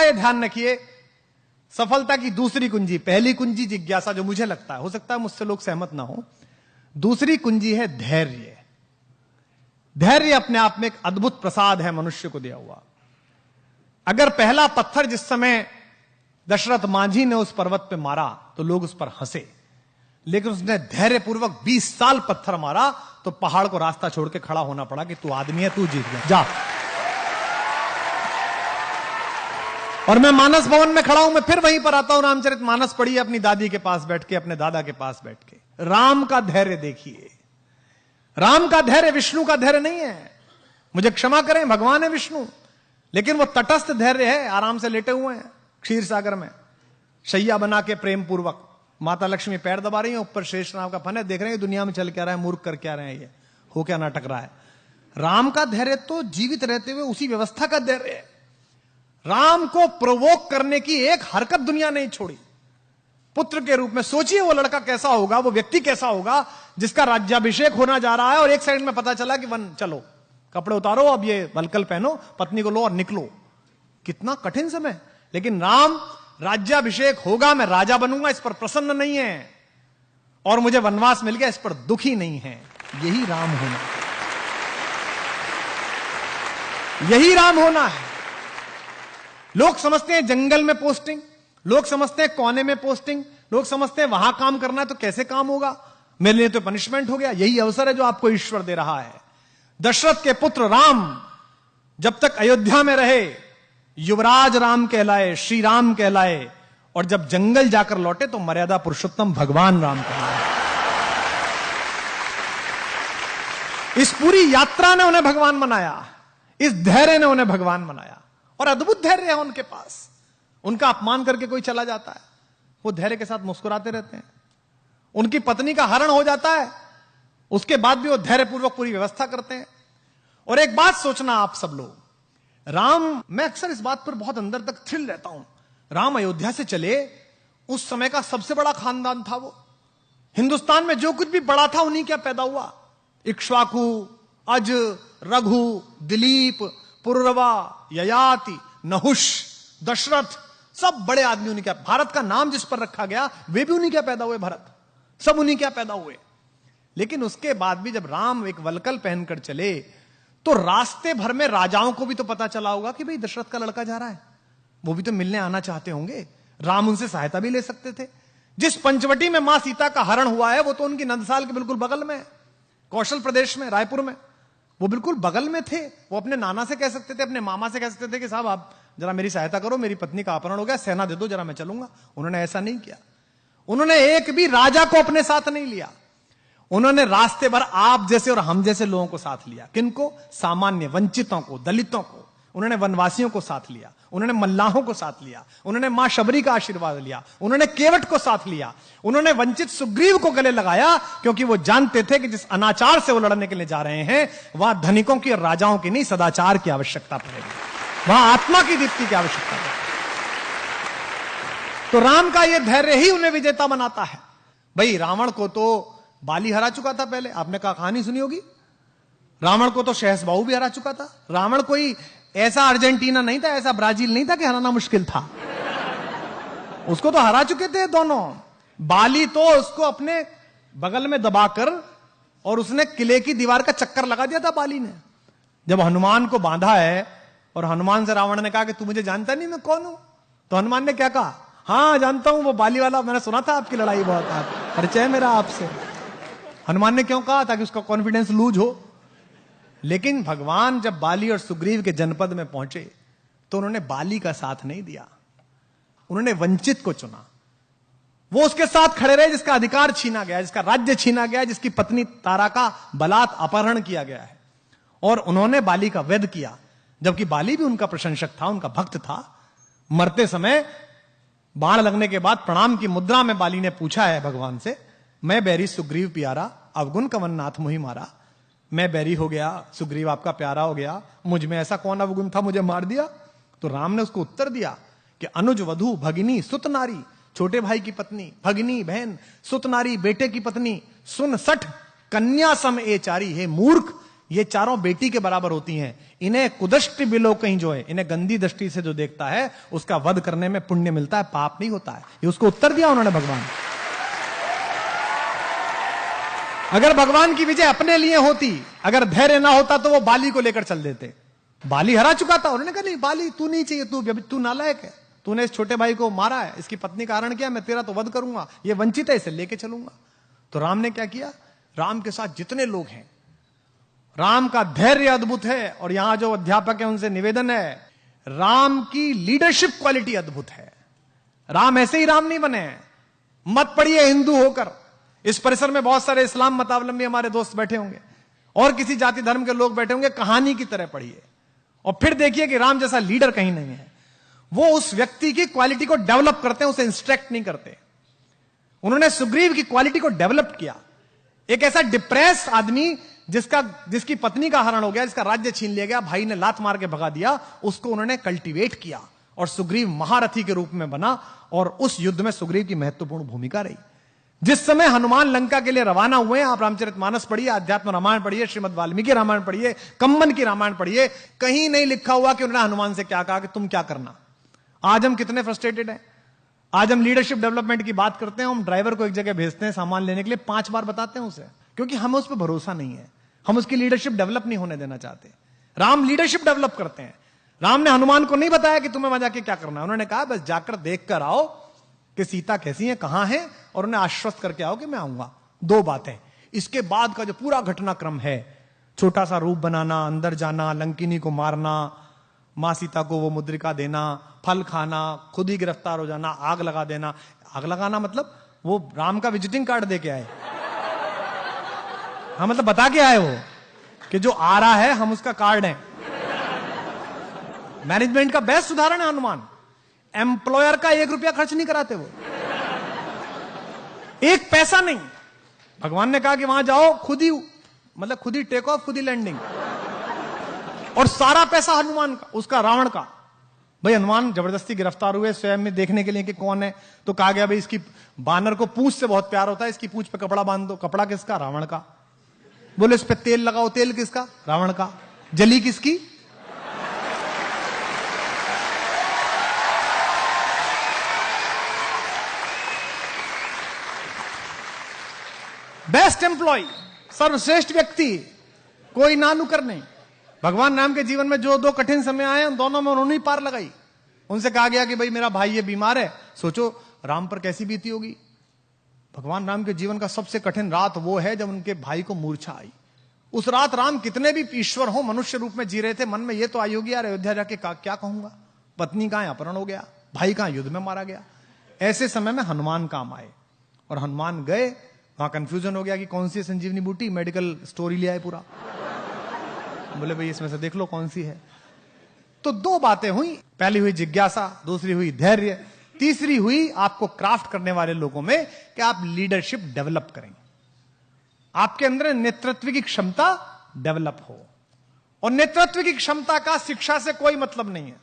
ये ध्यान रखिए, सफलता की दूसरी कुंजी, पहली कुंजी जिज्ञासा, जो मुझे लगता है, हो सकता है मुझसे लोग सहमत ना हो, दूसरी कुंजी है धैर्य। धैर्य अपने आप में एक अद्भुत प्रसाद है मनुष्य को दिया हुआ। अगर पहला पत्थर जिस समय दशरथ मांझी ने उस पर्वत पे मारा तो लोग उस पर हंसे, लेकिन उसने धैर्यपूर्वक 20 साल पत्थर मारा तो पहाड़ को रास्ता छोड़ के खड़ा होना पड़ा कि तू आदमी है, तू जीत गया, जा। और मैं मानस भवन में खड़ा हूं, मैं फिर वहीं पर आता हूं, रामचरितमानस पढ़िए अपनी दादी के पास बैठ के, अपने दादा के पास बैठ के। राम का धैर्य देखिए। राम का धैर्य विष्णु का धैर्य नहीं है, मुझे क्षमा करें, भगवान है विष्णु, लेकिन वो तटस्थ धैर्य है। आराम से लेटे हुए हैं क्षीर सागर में, शैया बना के प्रेम पूर्वक, माता लक्ष्मी पैर दबा रही है, ऊपर शेषनाग का फन है, देख रहे हैं दुनिया में चल क्या रहा है, मूर्ख कर क्या रहे हैं, ये हो क्या नाटक रहा है। राम का धैर्य तो जीवित रहते हुए उसी व्यवस्था का धैर्य है। राम को प्रोवोक करने की एक हरकत दुनिया नहीं छोड़ी। पुत्र के रूप में सोचिए वो लड़का कैसा होगा, वो व्यक्ति कैसा होगा जिसका राज्याभिषेक होना जा रहा है और एक सेकंड में पता चला कि वन चलो कपड़े उतारो, अब ये वलकल पहनो, पत्नी को लो और निकलो। कितना कठिन समय। लेकिन राम राज्याभिषेक होगा, मैं राजा बनूंगा, इस पर प्रसन्न नहीं है, और मुझे वनवास मिल गया, इस पर दुखी नहीं है। यही राम होना, यही राम होना है। लोग समझते हैं जंगल में पोस्टिंग, लोग समझते हैं कोने में पोस्टिंग, लोग समझते हैं वहां काम करना है तो कैसे काम होगा, मेरे लिए तो पनिशमेंट हो गया। यही अवसर है जो आपको ईश्वर दे रहा है। दशरथ के पुत्र राम जब तक अयोध्या में रहे, युवराज राम कहलाए, श्री राम कहलाए, और जब जंगल जाकर लौटे तो मर्यादा पुरुषोत्तम भगवान राम कहलाए। इस पूरी यात्रा ने उन्हें भगवान बनाया, इस धैर्य ने उन्हें भगवान बनाया, और अद्भुत धैर्य है उनके पास। उनका अपमान करके कोई चला जाता है, वो धैर्य के साथ मुस्कुराते रहते हैं। उनकी पत्नी का हरण हो जाता है, उसके बाद भी वो धैर्यपूर्वक पूरी व्यवस्था करते हैं। और एक बात सोचना आप सब लोग, राम, मैं अक्सर इस बात पर बहुत अंदर तक थ्रिल रहता हूं, राम अयोध्या से चले, उस समय का सबसे बड़ा खानदान था वो। हिंदुस्तान में जो कुछ भी बड़ा था उन्हीं क्या पैदा हुआ। इक्ष्वाकु, अज, रघु, दिलीप, पुरुरवा, ययाति, नहुष, दशरथ, सब बड़े आदमी उन्हीं क्या। भारत का नाम जिस पर रखा गया वे भी उन्हीं क्या पैदा हुए, भरत, सब उन्हीं क्या पैदा हुए। लेकिन उसके बाद भी जब राम एक वलकल पहनकर चले तो रास्ते भर में राजाओं को भी तो पता चला होगा कि भाई दशरथ का लड़का जा रहा है, वो भी तो मिलने आना चाहते होंगे। राम उनसे सहायता भी ले सकते थे। जिस पंचवटी में मां सीता का हरण हुआ है वो तो उनकी नंदसाल के बिल्कुल बगल में है, कौशल प्रदेश में, रायपुर में, वो बिल्कुल बगल में थे। वो अपने नाना से कह सकते थे, अपने मामा से कह सकते थे कि साहब आप जरा मेरी सहायता करो, मेरी पत्नी का अपहरण हो गया, सेना दे दो जरा, मैं चलूंगा। उन्होंने ऐसा नहीं किया। उन्होंने एक भी राजा को अपने साथ नहीं लिया। उन्होंने रास्ते भर आप जैसे और हम जैसे लोगों को साथ लिया। किनको? सामान्य वंचितों को, दलितों को। उन्होंने वनवासियों को साथ लिया, उन्होंने मल्लाहों को साथ लिया, उन्होंने मां शबरी का आशीर्वाद लिया, उन्होंने केवट को साथ लिया, उन्होंने वंचित सुग्रीव को गले लगाया, क्योंकि वो जानते थे कि जिस अनाचार से वो लड़ने के लिए जा रहे हैं वहां धनिकों की और राजाओं की नहीं, सदाचार की आवश्यकता पड़ेगी, वहां आत्मा की दीप्ति की आवश्यकता पड़ेगी। तो राम का यह धैर्य ही उन्हें विजेता बनाता है। भाई रावण को तो बाली हरा चुका था पहले, आपने कहानी सुनी होगी। रावण को तो शहसबाहु भी हरा चुका था। रावण कोई ऐसा अर्जेंटीना नहीं था, ऐसा ब्राजील नहीं था कि हराना मुश्किल था, उसको तो हरा चुके थे दोनों। बाली तो उसको अपने बगल में दबाकर और उसने किले की दीवार का चक्कर लगा दिया था बाली ने। जब हनुमान को बांधा है और हनुमान से रावण ने कहा कि तू मुझे जानता नहीं मैं कौन हूं, तो हनुमान ने क्या कहा? हाँ जानता हूं, वो बाली वाला, मैंने सुना था आपकी लड़ाई बहुत, परिचय मेरा आपसे। हनुमान ने क्यों कहा? ताकि उसका कॉन्फिडेंस लूज हो। लेकिन भगवान जब बाली और सुग्रीव के जनपद में पहुंचे तो उन्होंने बाली का साथ नहीं दिया, उन्होंने वंचित को चुना। वो उसके साथ खड़े रहे जिसका अधिकार छीना गया, जिसका राज्य छीना गया, जिसकी पत्नी तारा का बलात् अपहरण किया गया है, और उन्होंने बाली का वध किया। जबकि बाली भी उनका प्रशंसक था, उनका भक्त था। मरते समय बाण लगने के बाद प्रणाम की मुद्रा में बाली ने पूछा है भगवान से, मैं बैरी सुग्रीव प्यारा, अवगुण कवन नाथ मुहि मारा। मैं बैरी हो गया, सुग्रीव आपका प्यारा हो गया, मुझ में ऐसा कौन अवगुण था मुझे मार दिया? तो राम ने उसको उत्तर दिया कि अनुज वधु भगिनी सुत नारी, छोटे भाई की पत्नी, भगिनी बहन, सुत नारी बेटे की पत्नी, सुन सठ कन्या सम ए चारी। हे मूर्ख, ये चारों बेटी के बराबर होती हैं। इन्हें कुदृष्टि बिलो कहीं जो है, इन्हें गंदी दृष्टि से जो देखता है उसका वध करने में पुण्य मिलता है, पाप नहीं होता है। ये उसको उत्तर दिया उन्होंने भगवान। अगर भगवान की विजय अपने लिए होती, अगर धैर्य ना होता तो वो बाली को लेकर चल देते। बाली हरा चुका था, उन्होंने कहा नहीं बाली तू नहीं चाहिए, तू नालायक है, तूने इस छोटे भाई को मारा है, इसकी पत्नी का हरण किया, मैं तेरा तो वध करूंगा, ये वंचित है, इसे लेके चलूंगा। तो राम ने क्या किया, राम के साथ जितने लोग हैं, राम का धैर्य अद्भुत है। और यहां जो अध्यापक है उनसे निवेदन है, राम की लीडरशिप क्वालिटी अद्भुत है। राम ऐसे ही राम नहीं बने हैं। मत पढ़िए हिंदू होकर, इस परिसर में बहुत सारे इस्लाम मतावलंबी हमारे दोस्त बैठे होंगे और किसी जाति धर्म के लोग बैठे होंगे, कहानी की तरह पढ़िए और फिर देखिए कि राम जैसा लीडर कहीं नहीं है। वो उस व्यक्ति की क्वालिटी को डेवलप करते हैं, उसे इंस्ट्रक्ट नहीं करते। उन्होंने सुग्रीव की क्वालिटी को डेवलप किया। एक ऐसा डिप्रेस आदमी जिसकी पत्नी का हरण हो गया, जिसका राज्य छीन लिया गया, भाई ने लात मार के भगा दिया, उसको उन्होंने कल्टीवेट किया और सुग्रीव महारथी के रूप में बना। और उस युद्ध में सुग्रीव की महत्वपूर्ण भूमिका रही। जिस समय हनुमान लंका के लिए रवाना हुए, आप रामचरितमानस पढ़िए, अध्यात्म रामायण पढ़िए, श्रीमद् वाल्मीकि रामायण पढ़िए, कम्मन की रामायण पढ़िए, कहीं नहीं लिखा हुआ कि उन्होंने हनुमान से क्या कहा कि तुम क्या करना। आज हम कितने फ्रस्ट्रेटेड हैं। आज हम लीडरशिप डेवलपमेंट की बात करते हैं, हम ड्राइवर को एक जगह भेजते हैं सामान लेने के लिए, 5 बार बताते हैं उसे, क्योंकि हमें उस पर भरोसा नहीं है, हम उसकी लीडरशिप डेवलप नहीं होने देना चाहते। राम लीडरशिप डेवलप करते हैं। राम ने हनुमान को नहीं बताया कि तुम्हें वहां जाके क्या करना है, उन्होंने कहा बस जाकर देख कर आओ कि सीता कैसी है, कहां है, और उन्हें आश्वस्त करके आओ कि मैं आऊंगा। 2 बातें। इसके बाद का जो पूरा घटनाक्रम है, छोटा सा रूप बनाना, अंदर जाना, लंकिनी को मारना, मां सीता को वो मुद्रिका देना, फल खाना, खुद ही गिरफ्तार हो जाना, आग लगा देना। आग लगाना मतलब वो राम का विजिटिंग कार्ड दे के आए। हाँ, मतलब बता के आए वो कि जो आ रहा है हम उसका कार्ड है। मैनेजमेंट का बेस्ट उदाहरण है हनुमान। एम्प्लॉयर का 1 रुपया खर्च नहीं कराते वो, 1 पैसा नहीं। भगवान ने कहा कि वहां जाओ, खुद ही टेक ऑफ, खुद ही लैंडिंग, और सारा पैसा हनुमान का, उसका रावण का। भाई हनुमान जबरदस्ती गिरफ्तार हुए स्वयं में देखने के लिए कि कौन है, तो कहा गया भाई इसकी बानर को पूंछ से बहुत प्यार होता है, इसकी पूंछ पे कपड़ा बांध दो। कपड़ा किसका? रावण का। बोले इस पे तेल लगाओ, तेल किसका? रावण का। जली किसकी? बेस्ट एम्प्लॉय, सर्वश्रेष्ठ व्यक्ति, कोई नानुकर नहीं। भगवान राम के जीवन में जो 2 कठिन समय आए, उन दोनों में उन्होंने ही पार लगाई। उनसे कहा गया कि भाई मेरा भाई ये बीमार है, सोचो राम पर कैसी बीती होगी। भगवान राम के जीवन का सबसे कठिन रात वो है जब उनके भाई को मूर्छा आई। उस रात राम कितने भी ईश्वर हो, मनुष्य रूप में जी रहे थे, मन में ये तो आई होगी यार अयोध्या जाके क्या कहूंगा, पत्नी कहां अपहरण हो गया, भाई कहां युद्ध में मारा गया। ऐसे समय में हनुमान काम आए और हनुमान गए, वहां कंफ्यूजन हो गया कि कौन सी संजीवनी बूटी, मेडिकल स्टोरी ले आए पूरा। बोले भाई इसमें से देख लो कौन सी है। तो 2 बातें हुई, पहली हुई जिज्ञासा, दूसरी हुई धैर्य, तीसरी हुई आपको क्राफ्ट करने वाले लोगों में कि आप लीडरशिप डेवलप करें, आपके अंदर नेतृत्व की क्षमता डेवलप हो। और नेतृत्व की क्षमता का शिक्षा से कोई मतलब नहीं है।